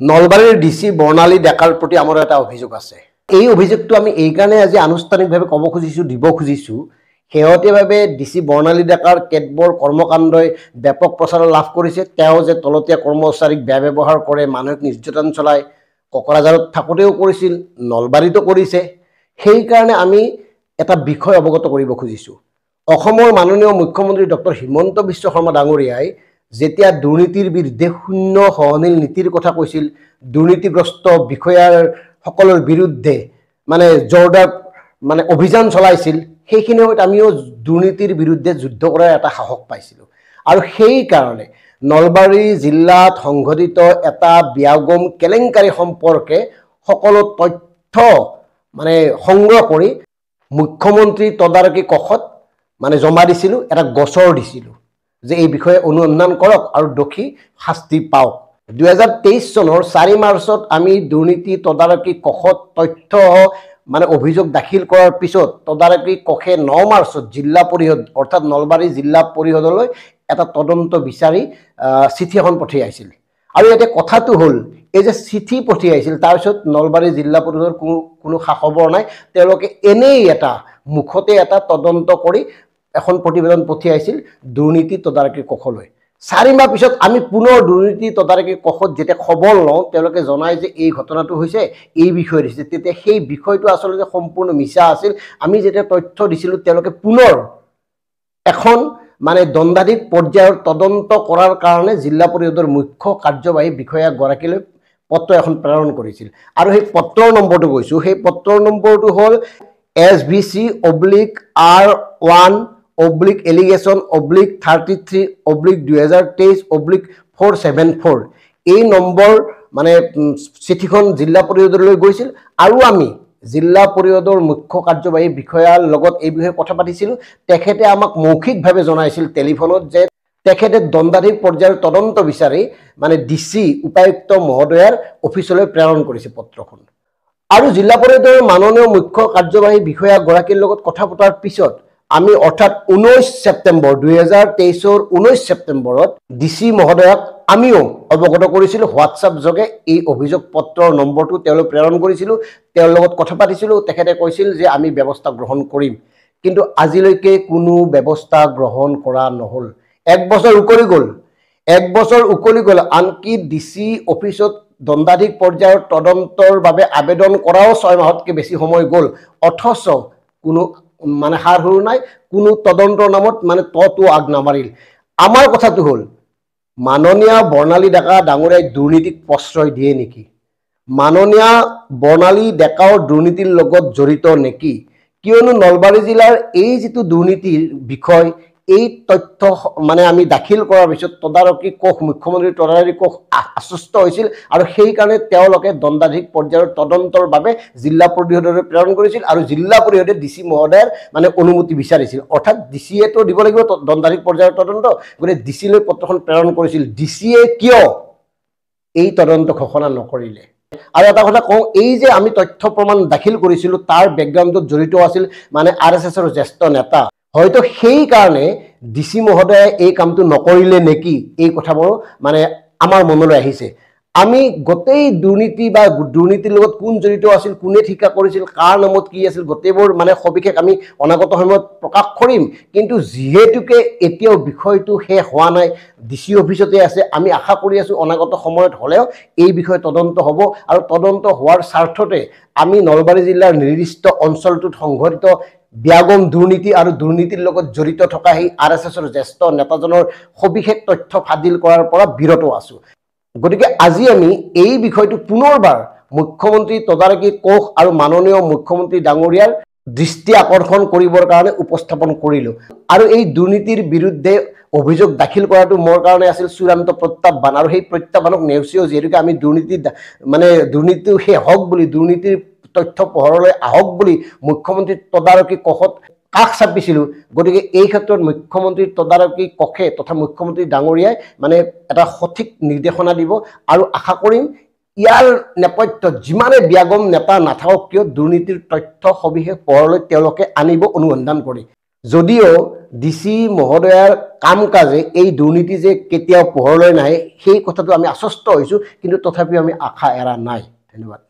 নলবাৰীৰ ডিসি বৰ্ণালী ডেকাৰ প্ৰতি আমাৰ এটা অভিযোগ আছে। এই অভিযোগটো আমি এই কাৰণে আজি আনুষ্ঠানিকভাৱে ক'ব খুজিছো, দিব খুজিছো। শেহতীয়াভাৱে ডিসি বৰ্ণালী ডেকাৰ কেতবৰ কৰ্মকাণ্ডই ব্যাপক প্ৰচাৰ লাভ কৰিছে। তেওঁ যে তলতীয়া কৰ্মচাৰীক বেয়া ব্যৱহাৰ কৰে, মানুহক নিৰ্যাতন চলায়, কোকৰাঝাৰত থাকোঁতেও কৰিছিল, নলবাৰীতো কৰিছে। সেই কাৰণে আমি এটা বিষয় অৱগত কৰিব খুজিছো। অসমৰ মাননীয় মুখ্যমন্ত্ৰী ডক্টৰ হিমন্ত বিশ্ব শৰ্মা ডাঙৰীয়াই যেতিয়া দুৰ্নীতিৰ বিৰুদ্ধে শূন্য সহনীল নীতিৰ কথা কৈছিল, দুৰ্নীতিগ্ৰস্ত বিষয়াৰ সকলৰ বিৰুদ্ধে জোৰদাৰ অভিযান চলাইছিল, সেইখিনি সময়ত আমিও দুৰ্নীতিৰ বিৰুদ্ধে যুদ্ধ কৰাৰ এটা সাহস পাইছিলোঁ। আৰু সেই কাৰণে নলবাৰী জিলাত সংঘটিত এটা ব্যাগম কেলেংকাৰী সম্পৰ্কে সকলো তথ্য সংগ্ৰহ কৰি মুখ্যমন্ত্ৰী তদাৰকী কক্ষত জমা দিছিলোঁ, এটা গোচৰ দিছিলোঁ যে এই বিষয়ে অনুসন্ধান কৰক আৰু দোষী শাস্তি পাওক। 2023 চনৰ 4 মাৰ্চত আমি দুৰ্নীতি তদাৰকী কক্ষত তথ্য অভিযোগ দাখিল কৰাৰ পিছত তদাৰকী কক্ষে 9 মাৰ্চত জিলা পৰিষদ অৰ্থাৎ নলবাৰী জিলা পৰিষদলৈ এটা তদন্ত বিচাৰি চিঠি এখন পঠিয়াইছিল। আৰু ইয়াতে কথাটো হ'ল এই যে চিঠি পঠিয়াইছিল তাৰপিছত নলবাৰী জিলা পৰিষদৰ কোনো খা খবৰ নাই। তেওঁলোকে এনেই এটা মুখতে এটা তদন্ত কৰি এখন প্ৰতিবেদন পঠিয়াইছিল দুৰ্নীতি তদাৰকী কক্ষলৈ। 4 মাহ পিছত আমি পুনৰ দুৰ্নীতি তদাৰকী কক্ষত যেতিয়া খবৰ লওঁ, তেওঁলোকে জনায় যে এই ঘটনাটো হৈছে, এই বিষয় দিছে। তেতিয়া সেই বিষয়টো আচলতে সম্পূৰ্ণ মিছা আছিল। আমি যেতিয়া তথ্য দিছিলোঁ, তেওঁলোকে পুনৰ এখন দণ্ডাধীশ পৰ্যায়ৰ তদন্ত কৰাৰ কাৰণে জিলা পৰিষদৰ মুখ্য কাৰ্যবাহী বিষয়াগৰাকীলৈ পত্ৰ এখন প্ৰেৰণ কৰিছিল। আৰু সেই পত্ৰৰ নম্বৰটো কৈছোঁ, সেই পত্ৰৰ নম্বৰটো হ'ল SVC/1/allegation/33/2023/474। এই নম্বৰ চিঠিখন জিলা পৰিষদলৈ গৈছিল আৰু আমি জিলা পৰিষদৰ মুখ্য কাৰ্যবাহী বিষয়াৰ লগত এই বিষয়ে কথা পাতিছিলোঁ। তেখেতে আমাক মৌখিকভাৱে জনাইছিল টেলিফোনত যে তেখেতে দণ্ডাধীশ পৰ্যায়ৰ তদন্ত বিচাৰি ডিসি উপায়ুক্ত মহোদয়াৰ অফিচলৈ প্ৰেৰণ কৰিছে পত্ৰখন। আৰু জিলা পৰিষদৰ মাননীয় মুখ্য কাৰ্যবাহী বিষয়াগৰাকীৰ লগত কথা পতাৰ পিছত আমি অৰ্থাৎ 19 ছেপ্টেম্বৰ 2023 19 ছেপ্টেম্বৰত ডিসি মহোদয়াক আমিও অৱগত কৰিছিলোঁ। হোৱাটছআপ যোগে এই অভিযোগ পত্ৰৰ নম্বৰটো তেওঁলৈ প্ৰেৰণ কৰিছিলোঁ, তেওঁৰ লগত কথা পাতিছিলোঁ। তেখেতে কৈছিল যে আমি ব্যৱস্থা গ্ৰহণ কৰিম, কিন্তু আজিলৈকে কোনো ব্যৱস্থা গ্ৰহণ কৰা নহ'ল। 1 বছৰ উকলি গ'ল। আনকি ডিসি অফিচত দণ্ডাধীশ পৰ্যায়ৰ তদন্তৰ বাবে আবেদন কৰাও 6 মাহতকৈ বেছি সময় গ'ল। অথচ কোনো সাৰ সুৰ নাই, কোনো তদন্তৰ নামত ততো আগ নামাৰিল। আমাৰ কথাটো হ'ল মাননীয় বৰ্ণালী ডেকা ডাঙৰীয়াই দুৰ্নীতিক প্ৰশ্ৰয় দিয়ে নেকি? মাননীয় বৰ্ণালী ডেকাও দুৰ্নীতিৰ লগত জড়িত নেকি? কিয়নো নলবাৰী জিলাৰ এই যিটো দুৰ্নীতিৰ বিষয়, এই তথ্য আমি দাখিল কৰাৰ পিছত তদাৰকী কক্ষ মুখ্যমন্ত্ৰীৰ তদাৰকী কক্ষ আশ্বস্ত হৈছিল আৰু সেইকাৰণে তেওঁলোকে দণ্ডাধীশ পৰ্যায়ৰ তদন্তৰ বাবে জিলা পৰিষদলৈ প্ৰেৰণ কৰিছিল আৰু জিলা পৰিষদে ডিসি মহোদয়ৰ অনুমতি বিচাৰিছিল। অৰ্থাৎ ডিসিয়েতো দিব লাগিব দণ্ডাধীশ পৰ্যায়ৰ তদন্ত, গতিকে ডিসিলৈ পত্ৰখন প্ৰেৰণ কৰিছিল। ডিসিয়ে কিয় এই তদন্ত ঘোষণা নকৰিলে? আৰু এটা কথা কওঁ, এই যে আমি তথ্য প্ৰমাণ দাখিল কৰিছিলোঁ তাৰ বেকগ্ৰাউণ্ডত জড়িত আছিল RSSৰ জ্যেষ্ঠ নেতা। হয়তো সেই কাৰণে ডিসি মহোদয়ে এই কামটো নকৰিলে নেকি, এই কথাবোৰ আমাৰ মনলৈ আহিছে। আমি গোটেই দুৰ্নীতি বা দুৰ্নীতিৰ লগত কোন জড়িত আছিল, কোনে ঠিকা কৰিছিল, কাৰ নামত কি আছিল, গোটেইবোৰ সবিশেষ আমি অনাগত সময়ত প্ৰকাশ কৰিম। কিন্তু যিহেতুকে এতিয়াও বিষয়টো শেষ হোৱা নাই, ডিসি অফিচতে আছে, আমি আশা কৰি আছোঁ অনাগত সময়ত হ'লেও এই বিষয়ে তদন্ত হ'ব। আৰু তদন্ত হোৱাৰ স্বাৰ্থতে আমি নলবাৰী জিলাৰ নিৰ্দিষ্ট অঞ্চলটোত সংঘটিত ব্যাগম দুৰ্নীতি আৰু দুৰ্নীতিৰ লগত জড়িত থকা সেই RSSৰ জ্যেষ্ঠ নেতাজনৰ সবিশেষ তথ্য ফাদিল কৰাৰ পৰা বিৰত আছোঁ। গতিকে আজি আমি এই বিষয়টো পুনৰবাৰ মুখ্যমন্ত্ৰী তদাৰকী কক্ষ আৰু মাননীয় মুখ্যমন্ত্ৰী ডাঙৰীয়াৰ দৃষ্টি আকৰ্ষণ কৰিবৰ কাৰণে উপস্থাপন কৰিলোঁ। আৰু এই দুৰ্নীতিৰ বিৰুদ্ধে অভিযোগ দাখিল কৰাটো মোৰ কাৰণে আছিল চূড়ান্ত প্ৰত্যাহ্বান। আৰু সেই প্ৰত্যাহ্বানক নেওচিও যিহেতুকে আমি দুৰ্নীতি শেষ হওক বুলি, দুৰ্নীতিৰ তথ্য পোহৰলৈ আহক বুলি মুখ্যমন্ত্ৰী তদাৰকী কক্ষত কাষ চাপিছিলোঁ। গতিকে এই ক্ষেত্ৰত মুখ্যমন্ত্ৰী তদাৰকী কক্ষে তথা মুখ্যমন্ত্ৰী ডাঙৰীয়াই এটা সঠিক নিৰ্দেশনা দিব আৰু আশা কৰিম ইয়াৰ নেপথ্যত যিমানে ব্যাগম নেতা নাথাকক কিয় দুৰ্নীতিৰ তথ্য সবিশেষ পোহৰলৈ তেওঁলোকে আনিব অনুসন্ধান কৰি। যদিও ডিসি মহোদয়াৰ কাম কাজে এই দুৰ্নীতি যে কেতিয়াও পোহৰলৈ নাহে সেই কথাটো আমি আশ্বস্ত হৈছোঁ, কিন্তু তথাপিও আমি আশা এৰা নাই। ধন্যবাদ।